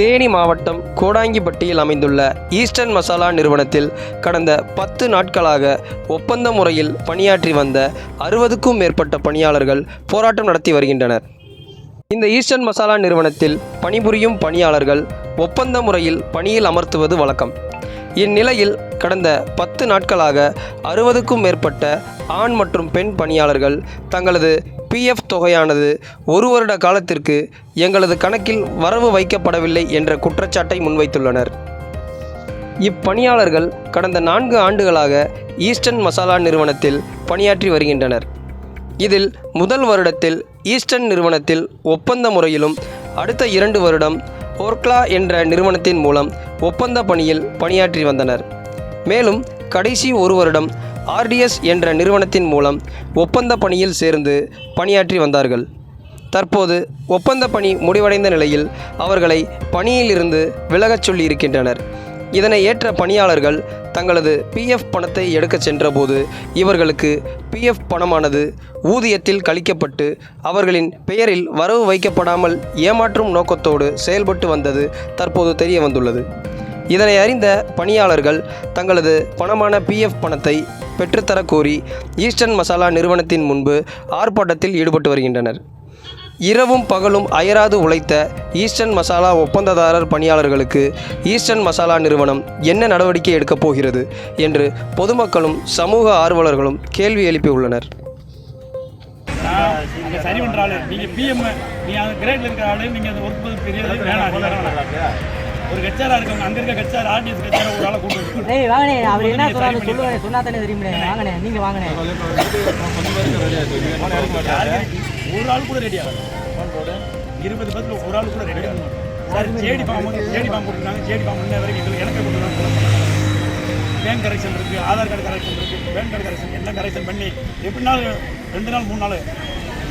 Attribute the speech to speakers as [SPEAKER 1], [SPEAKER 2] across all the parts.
[SPEAKER 1] தேனி மாவட்டம் கோடாங்கிப்பட்டியில் அமைந்துள்ள ஈஸ்டர்ன் மசாலா நிறுவனத்தில் கடந்த 10 நாட்களாக ஒப்பந்த முறையில் பணியாற்றி வந்த 60க்கும் மேற்பட்ட பணியாளர்கள் போராட்டம் நடத்தி வருகின்றனர். இந்த ஈஸ்டர்ன் மசாலா நிறுவனத்தில் பணிபுரியும் பணியாளர்கள் ஒப்பந்த முறையில் பணியில் அமர்த்துவது வழக்கம். இந்நிலையில் கடந்த 10 நாட்களாக 60க்கும் மேற்பட்ட ஆண் மற்றும் பெண் பணியாளர்கள் தங்களது PF தொகையானது 1 வருட காலத்திற்கு எங்களது கணக்கில் வரவு வைக்கப்படவில்லை என்ற குற்றச்சாட்டை முன்வைத்துள்ளனர். இப்பணியாளர்கள் கடந்த 4 ஆண்டுகளாக ஈஸ்டர்ன் மசாலா நிறுவனத்தில் பணியாற்றி வருகின்றனர். இதில் முதல் வருடத்தில் ஈஸ்டர்ன் நிறுவனத்தில் ஒப்பந்த முறையிலும் அடுத்த 2 வருடம் ஓர்க்லா என்ற நிறுவனத்தின் மூலம் ஒப்பந்த பணியில் பணியாற்றி வந்தனர். மேலும் கடைசி 1 வருடம் RDS என்ற நிறுவனத்தின் மூலம் ஒப்பந்த பணியில் சேர்ந்து பணியாற்றி வந்தார்கள். தற்போது ஒப்பந்த பணி முடிவடைந்த நிலையில் அவர்களை பணியிலிருந்து விலகச் சொல்லியிருக்கின்றனர். இதனை ஏற்ற பணியாளர்கள் தங்களது PF பணத்தை எடுக்கச் சென்றபோது இவர்களுக்கு PF பணமானது ஊதியத்தில் கழிக்கப்பட்டு அவர்களின் பெயரில் வரவு வைக்கப்படாமல் ஏமாற்றும் நோக்கத்தோடு செயல்பட்டு வந்தது தற்போது தெரிய வந்துள்ளது. இதனை அறிந்த பணியாளர்கள் தங்களது பணமான PF பணத்தை பெற்றுத்தரக் கோரி ஈஸ்டர்ன் மசாலா நிறுவனத்தின் முன்பு ஆர்ப்பாட்டத்தில் ஈடுபட்டு வருகின்றனர். இரவும் பகலும் அயராது உழைத்த ஈஸ்டர்ன் மசாலா ஒப்பந்ததாரர் பணியாளர்களுக்கு ஈஸ்டர்ன் மசாலா நிறுவனம் என்ன நடவடிக்கை எடுக்கப் போகிறது என்று பொதுமக்களும் சமூக ஆர்வலர்களும் கேள்வி எழுப்பியுள்ளனர்.
[SPEAKER 2] சரி பண்றாள் நீங்க PM நீங்க அந்த கிரேட்ல இருக்கிற ஆளு நீங்க அந்த ஒர்க் பெரிய வேணாம். ஒரு கச்சாரா இருக்காங்க அங்க இருக்க கச்சார RDS கச்சார ஒரு ஆளை கூப்பிட்டு டேய் வாங்கனே அவர் என்ன சொல்றாரு சொல்லுங்க சொன்னா தானே தெரியுமே வாங்கனே நீங்க வாங்கனே ஒரு ஆள் கூட ரெடி ஆகல 20 பஸ்ல ஒரு ஆள் கூட ரெடி ஆகல சார் ஜேடி ஃபார்ம் கொடுத்தாங்க ஜேடி ஃபார்ம் இன்ன வரைக்கும் எனக்கு கொடுத்தாங்க பேங்க் கரெக்ஷன் இருக்கு ஆதார் கார்டு கரெக்ஷன் இருக்கு பேங்க் கார்டு கரெக்ஷன் எல்லாம் கரெக்ஷன் பண்ணி எப்படினாலும் 2 நாள் 3 நாள்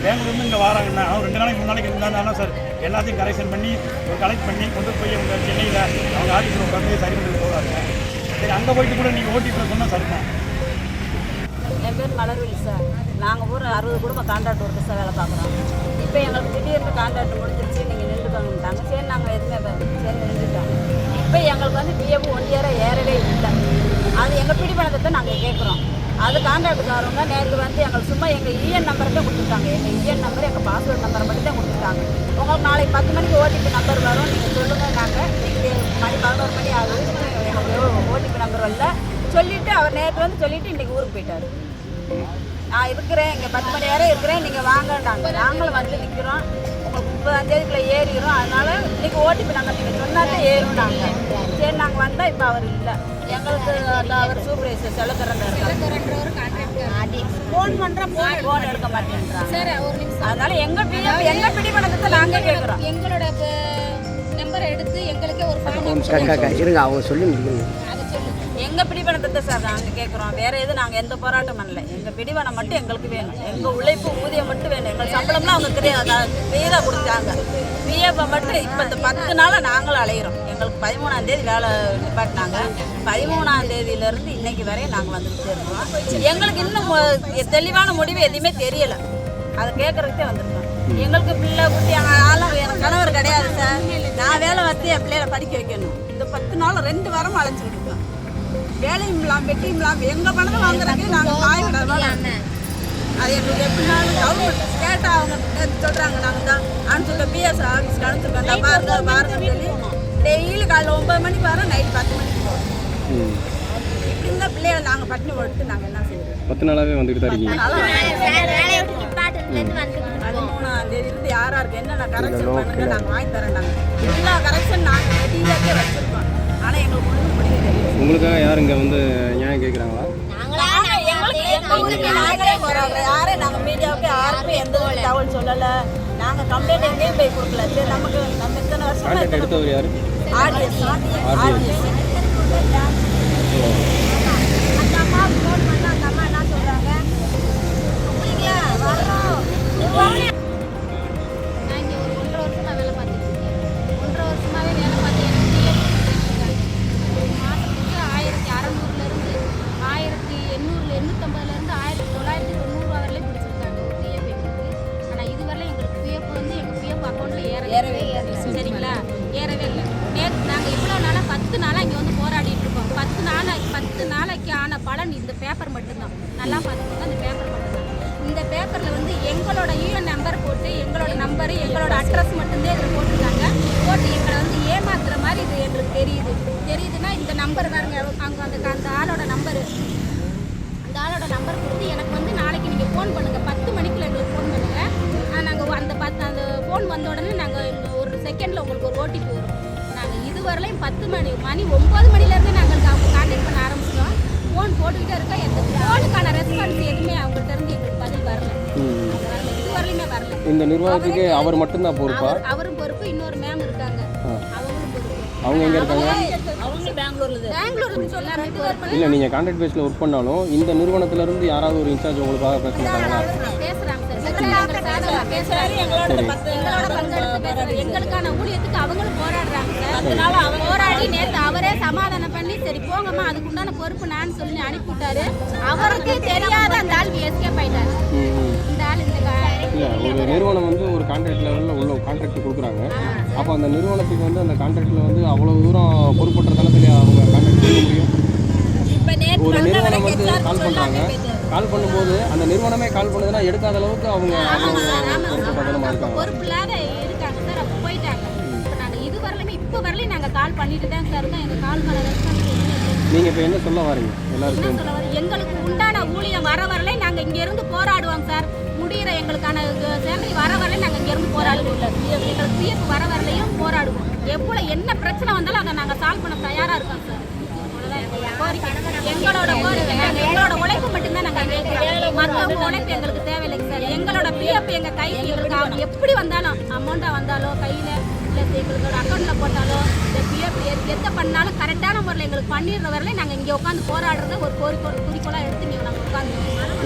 [SPEAKER 2] பெங்களூர்லேருந்து இங்கே வராங்கன்னா 2 நாளைக்கு 3 நாளைக்கு இருந்தாலும் சார் எல்லாத்தையும் கரெக்ஷன் பண்ணி கலெக்ட் பண்ணி கொண்டு போய் அவங்க சென்னையில் அவங்க ஆஃபீஸில் உட்காந்து சரி பண்ணி போகிறாங்க. சரி அங்கே போயிட்டு கூட நீங்கள் ஓடிபி சொன்னால் சரிதான்.
[SPEAKER 3] என் பேர் மலர்விழி சார். நாங்கள் ஊர் 60 குடும்ப கான்ட்ராக்ட் ஒர்க்கர்ஸாக வேலை பார்க்குறோம். இப்போ எங்களுக்கு திடீர்னு கான்ட்ராக்ட் முடிஞ்சிருச்சு நீங்கள் நின்றுக்கணுட்டாங்க. சரி நாங்கள் எதுவுமே சரி நின்றுட்டோம். இப்போ எங்களுக்கு வந்து PF 1 இயராக ஏறவே இல்லை. அது எங்கள் பிடிப்பணத்தை நாங்கள் கேட்குறோம். அது கான்ட்ராக்டுக்காரவங்க நேற்று வந்து எங்களுக்கு சும்மா எங்கள் EN நம்பருக்கு தான் கொடுத்துட்டாங்க. எங்கள் EN நம்பர் எங்கள் பாஸ்வேர்டு நம்பரை மட்டும் தான் கொடுத்துட்டாங்க. உங்களுக்கு நாளைக்கு 10 மணிக்கு OTP நம்பர் வரும் நீங்கள் சொல்லுங்கள். நாங்கள் இன்றைக்கி மணி 11 மணி ஆகுது எங்களுக்கு OTP நம்பர் வரல சொல்லிவிட்டு அவர் நேற்று வந்து சொல்லிவிட்டு இன்றைக்கி ஊருக்கு போயிட்டார். நான் இருக்கிறேன் இங்கே 10 மணி வரை இருக்கிறேன் நீங்கள் வாங்கட்டாங்க. நாங்களும் வந்து நிற்கிறோம். உங்களுக்கு 30ஆம் தேதிக்குள்ளே ஏறிக்கிறோம். அதனால் இன்றைக்கி OTP நம்பர் நீங்கள் சொன்னாலே ஏறும். நாங்கள் சரி நாங்கள் வந்தால் இப்போ அவர் இல்லை. எங்களுக்கு அந்த அவர் சூப்பர்வைசர் செலக்கரண்டர் ஃபோன் பண்ணுறோம் ஃபோன் எடுக்க மாட்டேன்றாங்க. அதனால எங்கள் பிடிப்பணத்தை நாங்கள் கேட்குறோம்.
[SPEAKER 4] எங்களோட நம்பரை எடுத்து எங்களுக்கே ஒரு
[SPEAKER 5] இருங்க அவங்க சொல்லி முடியுங்க.
[SPEAKER 3] எங்கள் பிடிப்பணத்தை சார் நாங்கள் கேட்குறோம். வேறு எதுவும் நாங்கள் எந்த போராட்டம் பண்ணல. எங்கள் பிடிப்பணம் மட்டும் எங்களுக்கு வேணும். எங்கள் உழைப்பு ஊதியம் மட்டும் வேணும். எங்கள் சம்பளம்லாம் அவங்க கிளியராக கொடுத்தாங்க. PF மட்டும் இப்போ இந்த 10 நாளாக நாங்களும் அலைகிறோம். எங்களுக்கு 13ஆம் தேதி வேலை நிப்பாட்டினாங்க. 13ஆம் தேதியிலேருந்து இன்னைக்கு வரையும் நாங்கள் வந்துட்டு இருக்கோம். எங்களுக்கு இன்னும் தெளிவான முடிவு எதுவுமே தெரியலை. அதை கேட்குறதுக்கே வந்திருக்கோம். எங்களுக்கு பிள்ளை குட்டி ஆளும் எனக்கு கணவர் கிடையாது சார். நான் வேலை வந்து என் பிள்ளைகளை படிக்க வைக்கணும். இந்த 10 நாள் 2 வாரம் அழைச்சிக்கிட்டு இருக்கோம். வேலையும் இல்லாமல் வெட்டியும் இல்லாமல் எங்கள் பணத்தை வாங்குறதுக்கு நாங்கள் காய் விடாமல் அது எங்களுக்கு எப்படினாலும் கவர்மெண்ட் கேட்டால் அவங்க சொல்கிறாங்க. நாங்கள் தான் அனுப்பிச்சுட்டோம். PS ஆஃபீஸ்க்கு அனுப்பிச்சிருக்கோம். பாருங்கன்னு சொல்லி டெய்லி காலையில் 9 மணிக்கு வரோம், நைட் 10 மணிக்கு போகிறோம். இப்படி இருந்தால் பிள்ளைகளை நாங்கள் பட்டினி போட்டு நாங்கள் என்ன செய்யறோம்?
[SPEAKER 1] 10 நாளாகவே வந்துட்டு தான் இருக்கீங்க.
[SPEAKER 3] 13ஆம் தேதியிலிருந்து யாராருக்கு என்னென்ன கரெக்ஷன் பண்ணுங்க நாங்கள் வாங்கி தரேன். நாங்கள் எல்லா கரெக்ஷன் நாங்கள் ரெடியாகவே வச்சுருக்கோம். ஆனால் எங்களுக்கு ஒன்றும் முடியல.
[SPEAKER 1] உங்களுக்காக யார் இங்கே வந்து நியாயம் கேட்குறாங்களா?
[SPEAKER 3] யாரே நாங்கள் மீடியாவுக்கு யாருக்கும் எந்த ஒரு தகவல் சொல்லலை. நாங்கள் கம்ப்ளைண்ட் எங்கேயும் போய் கொடுக்கல. சரி நமக்கு நம்ம இத்தனை வருஷம்
[SPEAKER 1] எடுத்தவர் யார்?
[SPEAKER 3] RDS அந்த அம்மா ஃபோன் பண்ண அந்த அம்மா என்ன சொல்கிறாங்க அப்படிங்களா வரோம்.
[SPEAKER 4] நான் இங்கே ஒரு 1.5 வருஷமாக வேலை பார்த்துட்டு இருக்கேன். 1.5 வருஷமாகவே வேலை பார்த்து எனக்கு மாதத்துக்கு 1600 1850 1990 வரையிலும் பிடிச்சிருக்காங்க PF எங்களுக்கு. ஆனால் இதுவரையிலும் எங்களுக்கு PF வந்து எங்கள் PF அக்கௌண்ட்டில் ஏறவே சரிங்களா ஏறவே இல்லை. கொடுத்தாலும் இந்த பேப்பர் மட்டும்தான். நல்லா பார்த்துக்கோங்க, அந்த பேப்பர் மட்டும்தான். இந்த பேப்பரில் வந்து எங்களோட யூஎன் நம்பர் போட்டு எங்களோட நம்பரு எங்களோட அட்ரஸ் மட்டும்தான் இதில் போட்டிருக்காங்க. போட்டு எங்களை வந்து ஏமாத்துற மாதிரி இது எங்களுக்கு தெரியுதுன்னா இந்த நம்பர் பாருங்க, அங்கே அந்த ஆளோட நம்பரு, அந்த ஆளோட நம்பர் கொடுத்து எனக்கு வந்து நாளைக்கு நீங்கள் ஃபோன் பண்ணுங்கள், 10 மணிக்குள்ள எங்களுக்கு ஃபோன் பண்ணுங்கள். நாங்கள் அந்த ஃபோன் வந்த உடனே நாங்கள் ஒரு செகண்டில் உங்களுக்கு ஒரு ஓடிபி வரும். நாங்கள் இதுவரையிலையும் 10 மணி 9 மணிலேருந்து நாங்கள் அவங்க கான்டாக்ட் பண்ண ஆரம்பிச்சிட்டோம். ஃபோன் போட்டுக்கிட்டே இருக்கோம். எந்த ஃபோனுக்கான ரெஸ்பான்ஸ் எதுவுமே அவங்கள்ட்ட இருந்து எங்களுக்கு பதில் வரல. இதுவரையிலுமே வரல.
[SPEAKER 6] இந்த நிர்வாகத்துக்கு அவர் மட்டும்தான் பொறுப்பா?
[SPEAKER 4] அவரும் பொறுப்பு, இன்னொரு மேம் இருக்காங்க, அவங்களும் பொறுப்பு.
[SPEAKER 6] அவங்க எங்கே இருக்காங்க?
[SPEAKER 3] அவங்க
[SPEAKER 4] பெங்களூர்ல சொல்லாம
[SPEAKER 6] இல்லை, நீங்கள் கான்ட்ராக்ட் பேஸில் ஒர்க் பண்ணாலும் இந்த நிறுவனத்திலேருந்து யாராவது ஒரு இன்சார்ஜ் உங்களுக்காக பேச மாட்டாங்களா?
[SPEAKER 4] பேசுறாங்க. எங்களுக்கான ஊழியத்துக்கு அவங்களும் போராடுறாங்க சார். அதனால அவங்க போராடி நேற்று அவரே சமாதானம் பண்ணி சரி போங்கம்மா அதுக்குண்டான பொறுப்பு நான் சொல்லி அனுப்பிவிட்டாரு. அவருக்கு தெரியாத அந்த ஆள் எஸ்கேப் ஆயிட்டாரு. இந்த ஆள்
[SPEAKER 6] இல்லை, ஒரு நிறுவனம் வந்து ஒரு கான்ட்ராக்ட் லெவலில் உள்ள கான்ட்ராக்ட் கொடுக்குறாங்க. அப்போ அந்த நிறுவனத்துக்கு வந்து அந்த கான்ட்ராக்டில் வந்து அவ்வளோ தூரம் பொறுப்பற்ற தளத்தில் அவங்க கான்ட்ராக்ட் கொடுக்க முடியும். ஒரு நிறுவனம் வந்து கால் பண்ணுறாங்க, கால் பண்ணும்போது அந்த நிறுவனமே கால் பண்ணுதுன்னா எடுக்காத அளவுக்கு அவங்க
[SPEAKER 4] பொறுப்பு இல்லாத இருக்காங்க சார். அப்போ போயிட்டாங்க. இப்போ நாங்கள் இப்போ வரலையும் நாங்கள் கால் பண்ணிட்டு தான் சார் இருக்கோம். எங்கள் கால் பண்ண
[SPEAKER 6] நீங்கள் இப்போ என்ன சொல்ல வரீங்க? எல்லாருக்கும்
[SPEAKER 4] சொல்ல வர எங்களுக்கு உண்டான ஊழியம் வரலை நாங்கள் இங்கேருந்து போராடுவோம் சார். முடிகிற எங்களுக்கான சேலரி வரலை நாங்கள் இங்கேருந்து போராடுவோம். எங்களுக்கு பிஎஃப் வரலையும் போராடுவோம். எவ்வளோ என்ன பிரச்சனை வந்தாலும் அதை நாங்கள் சால்வ் பண்ண தயாராக இருக்கோம் சார். எங்களோட கோரிக்கை, எங்களோட உழைப்பு மட்டும்தான் நாங்கள் கேட்குறோம். மற்றவங்க உழைப்பு எங்களுக்கு தேவையில்லைங்க சார். எங்களோட பிஎஃப் எங்கள் கையில் எங்களுக்கு எப்படி வந்தாலும் அமௌண்ட்டாக வந்தாலோ கையில் இல்லை எங்களோட அக்கௌண்ட்டில் போட்டாலோ இல்லை பிஎஃப் எந்த பண்ணாலும் கரெக்டான முறையில் எங்களுக்கு பண்ணிடுற வரையில நாங்கள் இங்கே உட்காந்து போராடுறத ஒரு குறிக்கோளாக எடுத்து இங்கே நாங்கள் உட்காந்து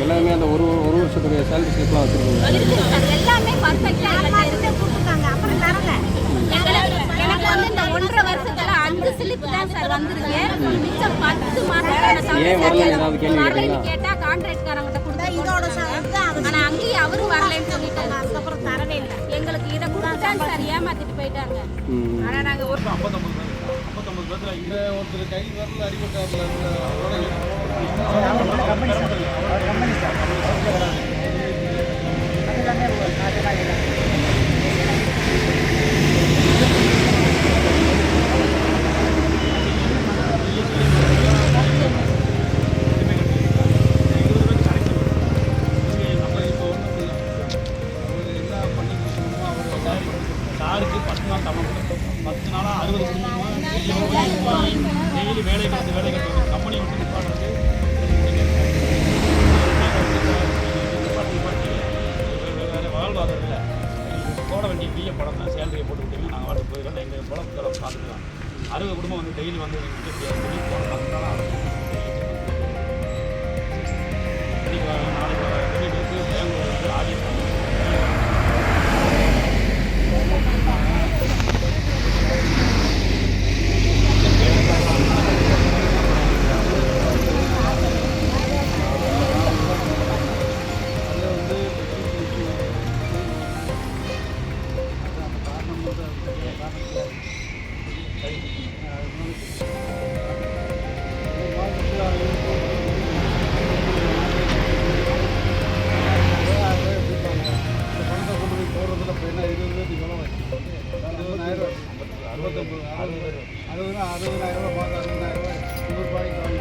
[SPEAKER 6] எல்லாமே அந்த ஒரு வருஷத்துடைய சேலரி ஸ்லிப்லாம் வச்சுருக்கோங்க.
[SPEAKER 4] இருக்குது சார். எல்லாமே பர்ஃபெக்டாக இருந்து கொடுத்துருக்காங்க. அப்புறம் தரல எனக்கு வந்து இந்த 1.5 வருஷத்துல 5 ஸ்லிப் தான் சார் வந்திருக்கு. மிச்சம் 10 மாதம் கேட்டா கான்ட்ராக்ட்காரங்கிட்ட கொடுத்து ஆனா அங்கேயும் அவரும் வரலன்னு சொல்லிட்டாங்க. அதுக்கப்புறம் தரவே இல்லை. எங்களுக்கு இதை கொடுத்தாங்க சார், ஏமாத்திட்டு போயிட்டாங்க. ஆனா நாங்க ஒரு
[SPEAKER 2] 59 பேர்ல இந்த ஒருத்தர் கை வரல அடிபட்டார்ல சாருக்கு 10 நாள் தமிழ் 10 நாளாக 60 டெய்லி வேலை கட்டு கம்பெனி விட்டு நிப்பாடுறது வேறு வாழ்வாதாரம் இல்லை. போட வேண்டிய பிஏ படம் தான் சேலரியை போட்டு விட்டீங்கன்னா நாங்கள் வாட்டு போயிடலாம். எங்கள் படம் பார்த்துக்கலாம். 60 குடும்பம் வந்து டெய்லி வந்து சொல்லி போன 10 நாளாக இன்னைக்கு நாளைக்கு வெளியிட்டு பெங்களூருக்கு ஆடியன்ஸ் ₹60,000 பார்த்து ₹60,000 ₹100 வாங்கி